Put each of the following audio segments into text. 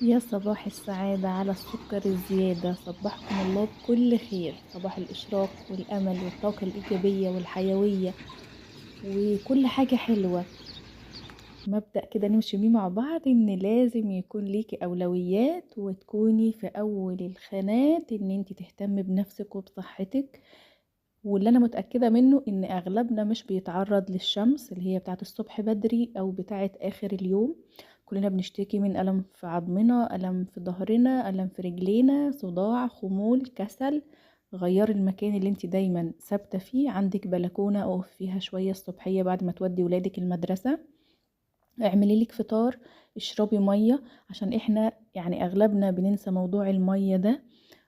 يا صباح السعادة على السكر الزيادة، صبحكم الله بكل خير. صباح الإشراق والأمل والطاقة الإيجابية والحيوية وكل حاجة حلوة. مبدأ كده نمشي بيه مع بعض، إن لازم يكون ليكي أولويات وتكوني في أول الخانات، إن انتي تهتمي بنفسك وبصحتك. واللي أنا متأكدة منه إن أغلبنا مش بيتعرض للشمس اللي هي بتاعت الصبح بدري أو بتاعت آخر اليوم. كلنا بنشتكي من ألم في عظمنا، ألم في ظهرنا، ألم في رجلينا، صداع، خمول، كسل. غيري المكان اللي انت دايما ثابتة فيه. عندك بلكونة اقف فيها شوية الصبحية بعد ما تودي ولادك المدرسة. اعملي لك فطار، اشربي مية، عشان احنا يعني اغلبنا بننسى موضوع المية ده.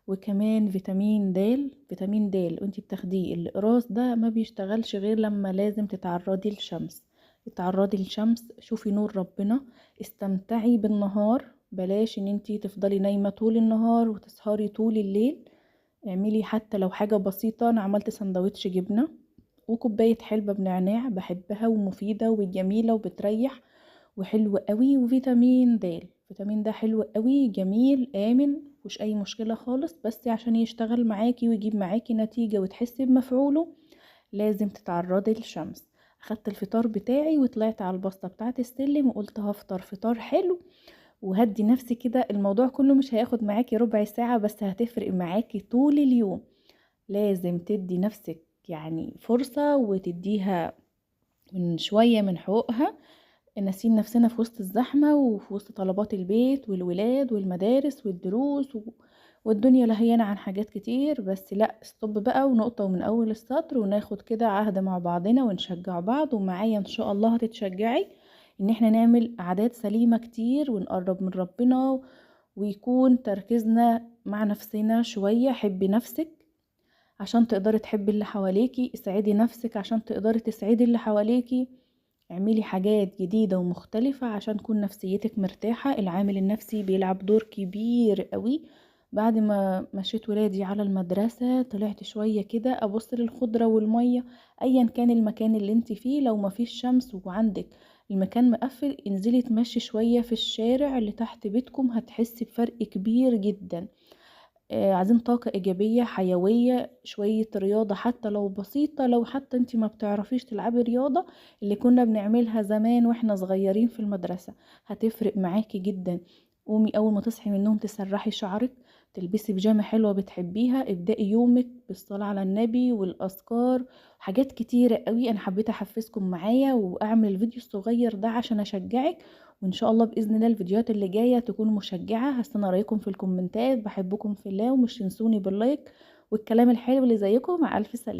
وكمان فيتامين د، فيتامين د وانتي بتاخديه الاقراص ده ما بيشتغلش غير لما لازم تتعرضي للشمس. تتعرضي للشمس، شوفي نور ربنا، استمتعي بالنهار. بلاش ان انتي تفضلي نايمة طول النهار وتسهري طول الليل. اعملي حتى لو حاجة بسيطة. انا عملت سندوتش جبنة وكوباية حلبة بنعناع، بحبها ومفيدة وجميلة وبتريح وحلو قوي. وفيتامين د، فيتامين ده حلو قوي، جميل، آمن، مفيهوش اي مشكلة خالص. بس عشان يشتغل معاكي ويجيب معاكي نتيجة وتحسي بمفعوله لازم تتعرضي للشمس. اخدت الفطار بتاعي وطلعت على البسطة بتاعت السلم وقلت هفطر فطار حلو وهدي نفسي كده. الموضوع كله مش هياخد معاكي ربع ساعة، بس هتفرق معاكي طول اليوم. لازم تدي نفسك يعني فرصة وتديها من شوية من حقوقها. ناسين نفسنا في وسط الزحمة وفي وسط طلبات البيت والولاد والمدارس والدروس والدنيا لهيانة عن حاجات كتير. بس لا، ستوب بقى ونقطة ومن أول السطر، وناخد كده عهد مع بعضنا ونشجع بعض. ومعايا إن شاء الله هتتشجعي إن احنا نعمل عادات سليمة كتير ونقرب من ربنا، ويكون تركيزنا مع نفسنا شوية. حبي نفسك عشان تقدري تحبي اللي حواليكي، اسعدي نفسك عشان تقدري تسعدي اللي حواليكي. اعملي حاجات جديدة ومختلفة عشان تكون نفسيتك مرتاحة. العامل النفسي بيلعب دور كبير قوي. بعد ما مشيت ولادي على المدرسة طلعت شوية كده ابص للخضرة والمية. ايا كان المكان اللي انت فيه، لو ما فيش شمس وعندك المكان مقفل، انزلي تمشي شوية في الشارع اللي تحت بيتكم، هتحسي بفرق كبير جدا. عايزين طاقة إيجابية حيوية، شوية رياضة حتى لو بسيطة. لو حتى انتي ما بتعرفيش تلعبي رياضة اللي كنا بنعملها زمان واحنا صغيرين في المدرسة، هتفرق معاكي جدا. قومي أول ما تصحي من النوم تسرحي شعرك، تلبسي بيجامة حلوة بتحبيها، ابدأي يومك بالصلاة على النبي والأذكار. حاجات كتيرة قوي. أنا حبيت أحفزكم معايا وأعمل الفيديو الصغير ده عشان أشجعك. وان شاء الله باذن الله الفيديوهات اللي جايه تكون مشجعه. هستنى رايكم في الكومنتات. بحبكم في الله، ومش تنسوني باللايك والكلام الحلو اللي زيكم. مع الف سلامه.